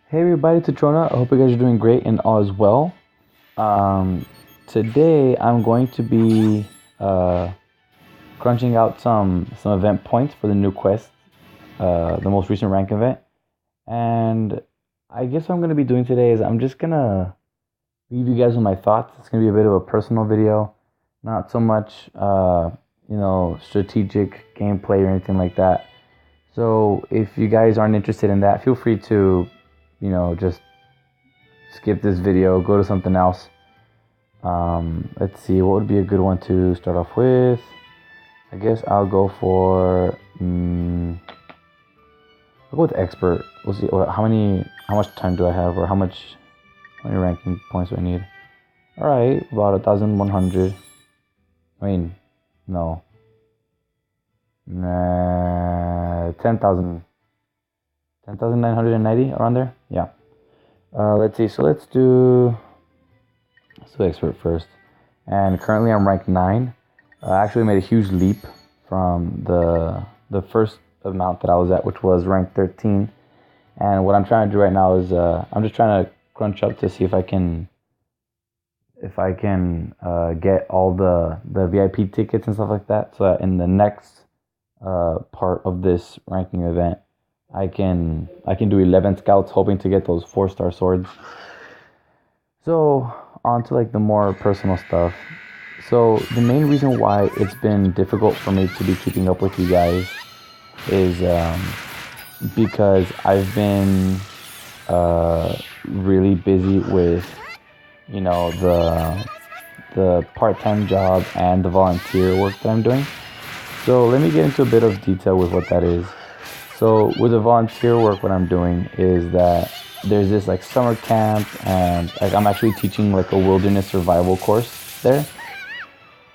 Hey everybody, Tatrona. I hope you guys are doing great and all is well. Um, Today I'm going to be uh, crunching out some event points for the new quest, the most recent rank event. And I guess what I'm going to be doing today is I'm just gonna leave you guys with my thoughts. It's gonna be a bit of a personal video, not so much strategic gameplay or anything like that. So if you guys aren't interested in that, feel free to just skip this video, go to something else. Let's see, what would be a good one to start off with? I guess I'll go for I'll go with expert. We'll see how much time do I have, or how many ranking points do I need? All right, about 1,100. I mean, no, 10,000, 10,990 around there. Yeah. Let's see. So let's do expert first. And currently I'm ranked 9. I actually made a huge leap from the first amount that I was at, which was ranked 13. And what I'm trying to do right now is I'm just trying to crunch up to see if I can get all the VIP tickets and stuff like that, so that in the next part of this ranking event I can do 11 scouts, hoping to get those 4-star swords. So on to like the more personal stuff. So the main reason why it's been difficult for me to be keeping up with you guys is because I've been really busy with the part-time job and the volunteer work that I'm doing. So let me get into a bit of detail with what that is. So with the volunteer work, what I'm doing is that there's this like summer camp, and like I'm actually teaching like a wilderness survival course there.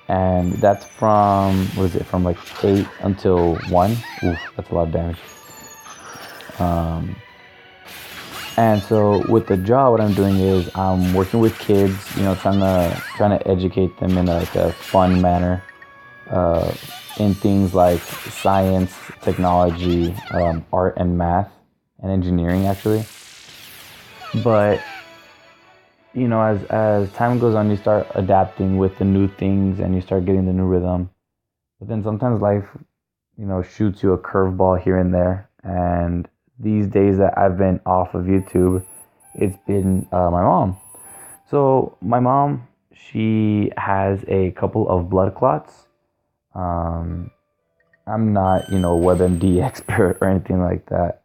And that's from like 8 until 1. Oof, that's a lot of damage. And so with the job, what I'm doing is I'm working with kids, trying to educate them in like a fun manner, in things like science, technology, art and math, and engineering actually. But as time goes on, you start adapting with the new things and you start getting the new rhythm. But then sometimes life, shoots you a curveball here and there. And these days that I've been off of YouTube, it's been my mom. So my mom, she has a couple of blood clots. I'm not, WebMD expert or anything like that.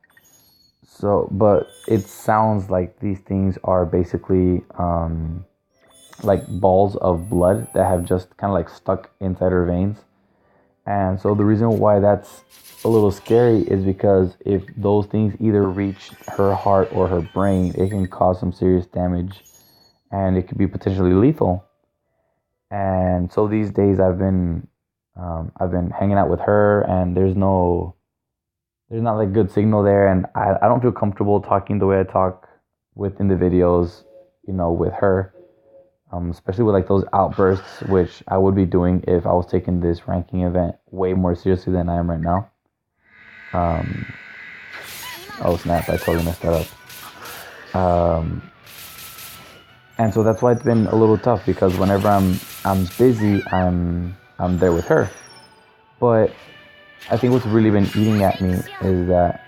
So, but it sounds like these things are basically like balls of blood that have just kind of like stuck inside her veins. And so the reason why that's a little scary is because if those things either reach her heart or her brain, it can cause some serious damage, and it could be potentially lethal. And so these days I've been hanging out with her, and there's not like good signal there, and I don't feel comfortable talking the way I talk within the videos, with her, especially with like those outbursts, which I would be doing if I was taking this ranking event way more seriously than I am right now. Oh snap! I totally messed that up. And so that's why it's been a little tough, because whenever I'm busy, I'm there with her. But I think what's really been eating at me is that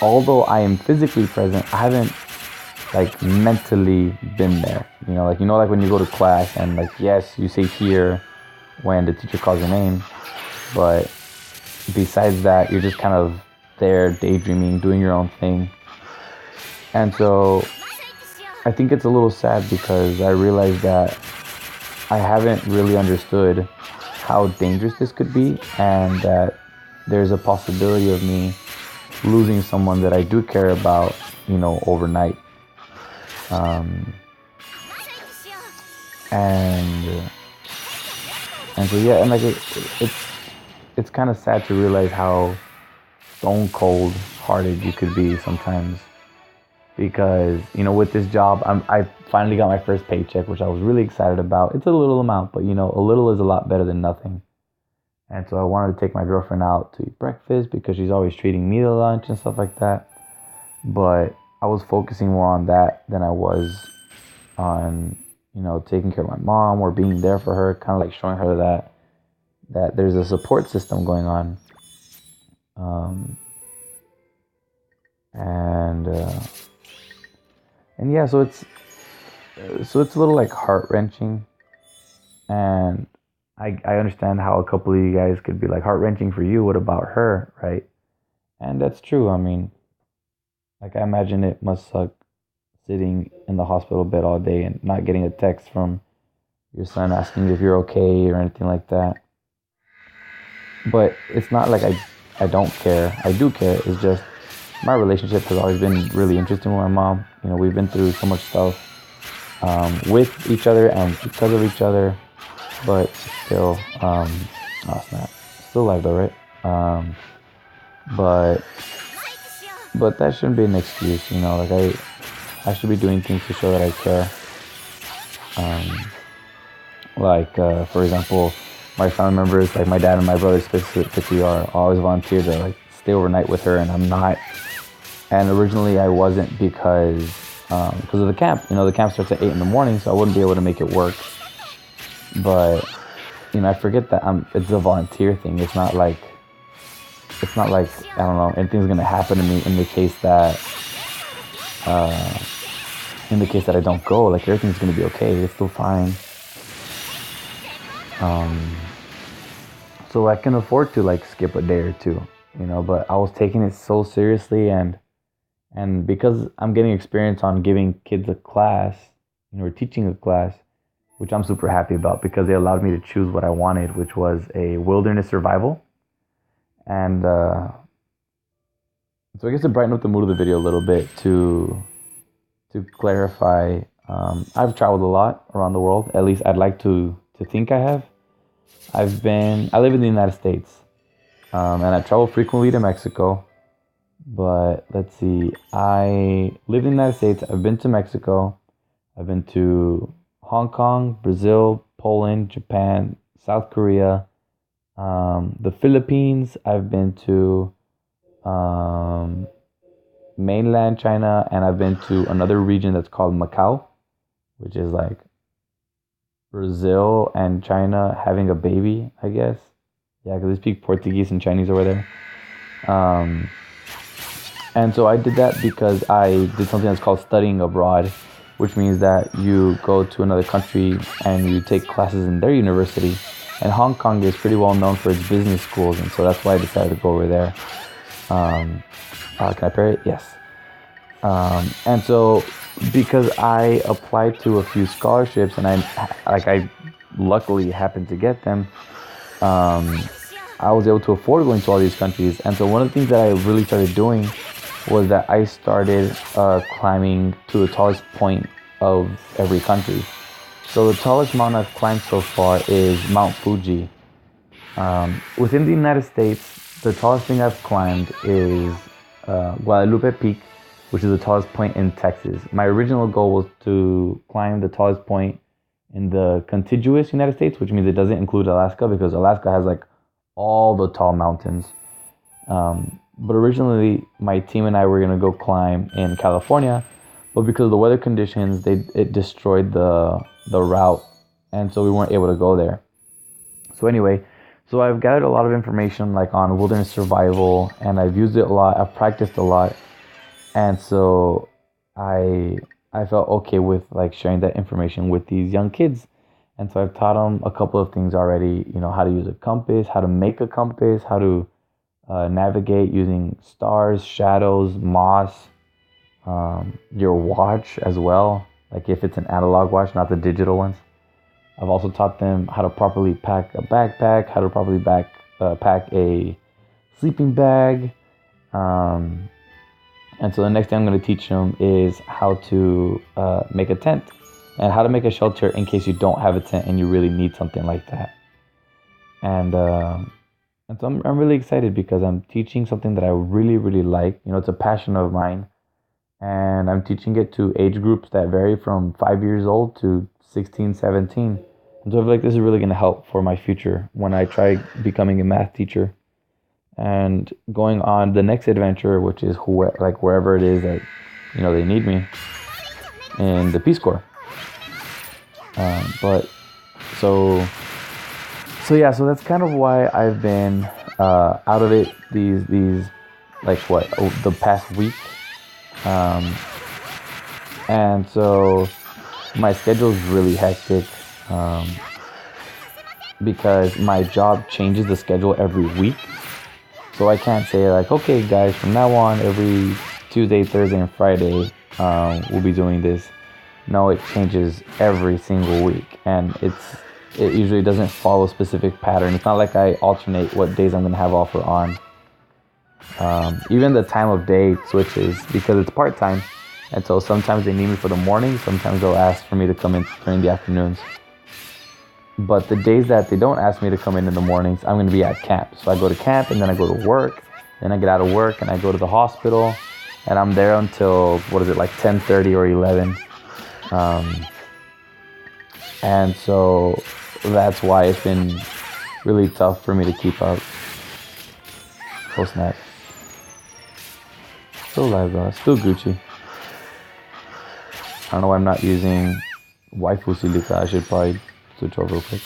although I am physically present, I haven't like mentally been there. Like when you go to class and like, yes, you say here when the teacher calls your name, but besides that, you're just kind of there daydreaming, doing your own thing. And so I think it's a little sad, because I realized that I haven't really understood how dangerous this could be, and that there's a possibility of me losing someone that I do care about, overnight. And so yeah, and like it's kind of sad to realize how stone cold hearted you could be sometimes, because with this job, I finally got my first paycheck, which I was really excited about. It's a little amount, but a little is a lot better than nothing. And so I wanted to take my girlfriend out to eat breakfast, because she's always treating me to lunch and stuff like that. But I was focusing more on that than I was on, taking care of my mom or being there for her, kind of like showing her that there's a support system going on. Um, and and yeah, so it's a little like heart wrenching, and I understand how a couple of you guys could be like heart wrenching for you. What about her, right? And that's true. I mean, like I imagine it must suck sitting in the hospital bed all day and not getting a text from your son asking if you're okay or anything like that. But it's not like I don't care. I do care. It's just my relationship has always been really interesting with my mom. We've been through so much stuff with each other and because of each other, but still, oh snap, still alive though, right? But that shouldn't be an excuse, Like I should be doing things to show that I care. For example, my family members, like my dad and my brother specifically, are always volunteer to like stay overnight with her, and I'm not. And originally I wasn't because of the camp. The camp starts at 8 in the morning, so I wouldn't be able to make it work. But I forget that it's a volunteer thing. It's not like I don't know, anything's gonna happen to me in the case that I don't go. Like everything's gonna be okay. It's still fine. So I can afford to like skip a day or two, But I was taking it so seriously, and because I'm getting experience on giving kids a class, or teaching a class, which I'm super happy about because they allowed me to choose what I wanted, which was a wilderness survival. And so I guess to brighten up the mood of the video a little bit, to clarify, I've traveled a lot around the world. At least I'd like to think I have. I live in the United States, and I travel frequently to Mexico. But let's see, I live in the United States. I've been to Mexico. I've been to Hong Kong, Brazil, Poland, Japan, South Korea, the Philippines. I've been to mainland China, and I've been to another region that's called Macau, which is like Brazil and China having a baby, I guess. Yeah, because they speak Portuguese and Chinese over there. And so I did that because I did something that's called studying abroad, which means that you go to another country and you take classes in their university. And Hong Kong is pretty well known for its business schools, and so that's why I decided to go over there. Can I pair it? Yes. And so because I applied to a few scholarships and I luckily happened to get them, I was able to afford going to all these countries. And so one of the things that I really started doing was that I started climbing to the tallest point of every country. So the tallest mountain I've climbed so far is Mount Fuji. Within the United States, the tallest thing I've climbed is Guadalupe Peak, which is the tallest point in Texas. My original goal was to climb the tallest point in the contiguous United States, which means it doesn't include Alaska, because Alaska has like all the tall mountains. But originally, my team and I were gonna go climb in California, but because of the weather conditions, it destroyed the route, and so we weren't able to go there. So anyway, so I've gathered a lot of information like on wilderness survival, and I've used it a lot. I've practiced a lot, and so I felt okay with like sharing that information with these young kids. And so I've taught them a couple of things already. How to use a compass, how to make a compass, how to navigate using stars, shadows, moss, your watch as well, like if it's an analog watch, not the digital ones. I've also taught them how to properly pack a backpack, how to properly pack a sleeping bag. And so the next thing I'm going to teach them is how to make a tent and how to make a shelter in case you don't have a tent and you really need something like that. And so I'm really excited because I'm teaching something that I really, really like. It's a passion of mine. And I'm teaching it to age groups that vary from 5 years old to 16, 17. And so I feel like this is really going to help for my future when I try becoming a math teacher and going on the next adventure, which is wherever it is that they need me in the Peace Corps. But so yeah, so that's kind of why I've been out of it these like the past week. And so my schedule is really hectic because my job changes the schedule every week. So I can't say like, okay guys, from now on every Tuesday, Thursday, and Friday we'll be doing this. No, it changes every single week, and it usually doesn't follow a specific pattern. It's not like I alternate what days I'm gonna have off or on. Even the time of day switches because it's part-time, and so sometimes they need me for the morning, sometimes they'll ask for me to come in during the afternoons. But the days that they don't ask me to come in the mornings, I'm going to be at camp. So I go to camp, and then I go to work, then I get out of work and I go to the hospital, and I'm there until, like 10:30 or 11. And so that's why it's been really tough for me to keep up. Oh snap. Still live though, still Gucci. I don't know why I'm not using waifu silica. I should probably switch over real quick.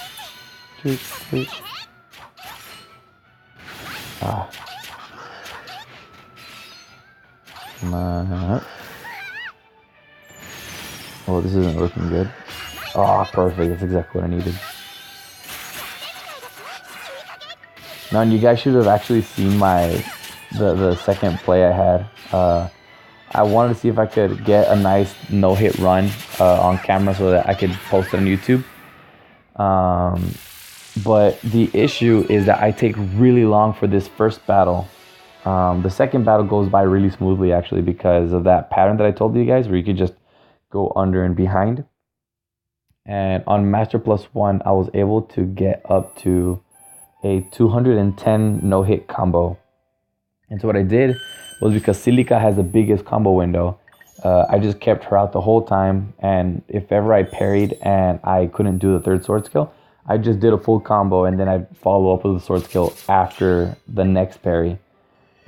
Come on. Oh, this isn't looking good. Oh, perfect. That's exactly what I needed. Now, you guys should have actually seen the second play I had. I wanted to see if I could get a nice no-hit run on camera so that I could post it on YouTube. But the issue is that I take really long for this first battle. The second battle goes by really smoothly, actually, because of that pattern that I told you guys, where you could just go under and behind. And on Master Plus 1, I was able to get up to a 210 no-hit combo. And so what I did was, because Silica has the biggest combo window, I just kept her out the whole time. And if ever I parried and I couldn't do the third sword skill, I just did a full combo, and then I'd follow up with the sword skill after the next parry.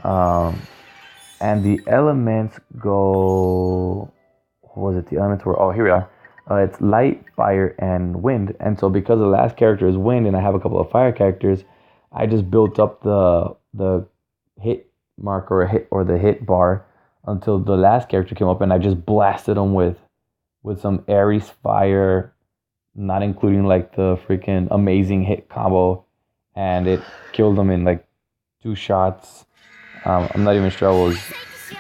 And the elements go... What was it? The elements were... Oh, here we are. It's light, fire, and wind. And so because the last character is wind and I have a couple of fire characters, I just built up the hit marker or the hit bar until the last character came up, and I just blasted them with some Ares fire, not including like the freaking amazing hit combo, and it killed them in like 2 shots. I'm not even sure I was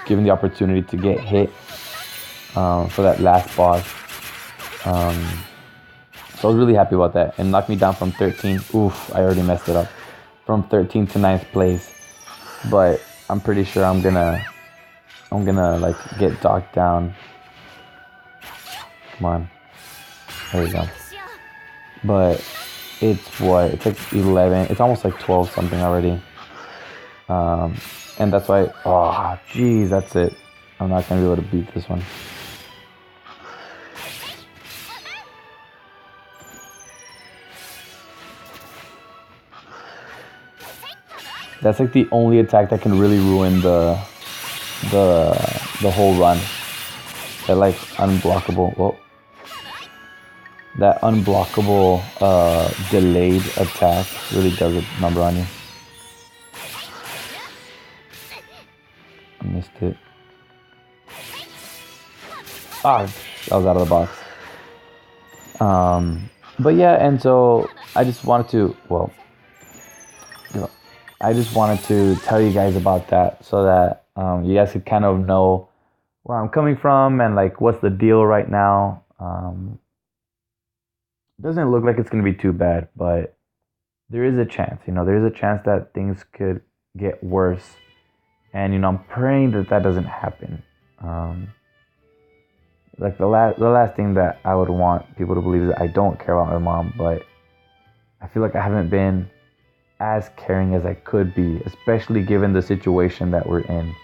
given the opportunity to get hit for that last boss. So I was really happy about that, and knocked me down from 13. Oof, I already messed it up. From 13 to 9th place. But I'm pretty sure I'm gonna like get docked down. Come on. There we go. But it's like 11. It's almost like 12 something already. And that's why, oh geez, that's it. I'm not gonna be able to beat this one. That's like the only attack that can really ruin the whole run. That like unblockable. Whoa. That unblockable delayed attack really does a number on you. I missed it. Ah, I was out of the box. But yeah, and so I just wanted to, I just wanted to tell you guys about that so that you guys could kind of know where I'm coming from and like what's the deal right now. Doesn't look like it's going to be too bad, but there is a chance, there is a chance that things could get worse. And, I'm praying that doesn't happen. Like the last thing that I would want people to believe is that I don't care about my mom, but I feel like I haven't been as caring as I could be, especially given the situation that we're in.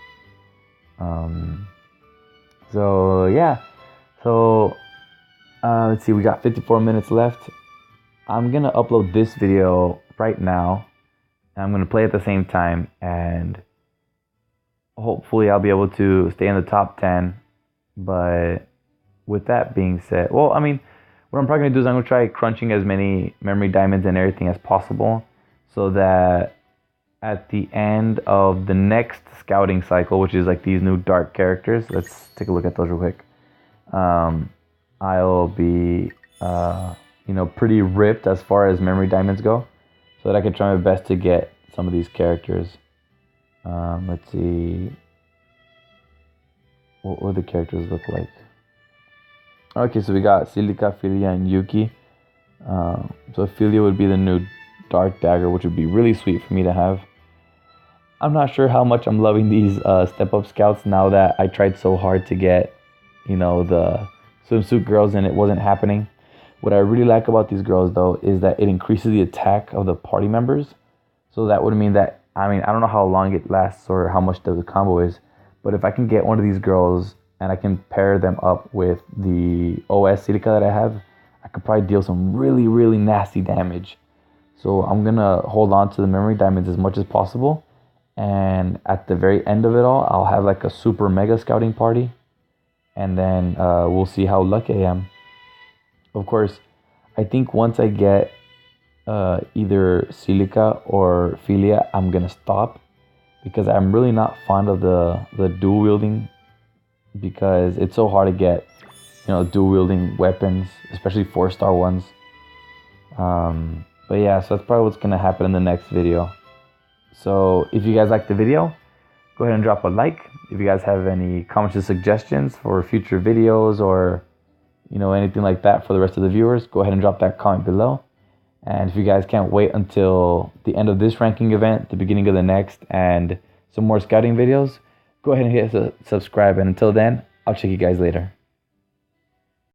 So yeah, let's see, we got 54 minutes left. I'm gonna upload this video right now, and I'm gonna play at the same time, and hopefully I'll be able to stay in the top 10 But with that being said, well, I mean, what I'm probably gonna do is I'm gonna try crunching as many memory diamonds and everything as possible, so that at the end of the next scouting cycle, which is like these new dark characters, let's take a look at those real quick. I'll be, pretty ripped as far as memory diamonds go, so that I can try my best to get some of these characters. Let's see, what would the characters look like? Okay, so we got Silica, Philia, and Yuki. So Philia would be the new Dark Dagger, which would be really sweet for me to have. I'm not sure how much I'm loving these step up scouts now that I tried so hard to get, the swimsuit girls and it wasn't happening. What I really like about these girls though is that it increases the attack of the party members. So that would mean that, I don't know how long it lasts or how much the combo is, but if I can get one of these girls and I can pair them up with the OS Silica that I have, I could probably deal some really, really nasty damage. So I'm gonna hold on to the memory diamonds as much as possible. And at the very end of it all, I'll have like a super mega scouting party. And then we'll see how lucky I am. Of course, I think once I get either Silica or Philia, I'm gonna stop. Because I'm really not fond of the dual wielding. Because it's so hard to get, dual wielding weapons, especially 4-star ones. But yeah, so that's probably what's gonna happen in the next video. So if you guys liked the video, go ahead and drop a like. If you guys have any comments or suggestions for future videos or anything like that for the rest of the viewers, go ahead and drop that comment below. And if you guys can't wait until the end of this ranking event, the beginning of the next, and some more scouting videos, go ahead and hit subscribe. And until then, I'll check you guys later.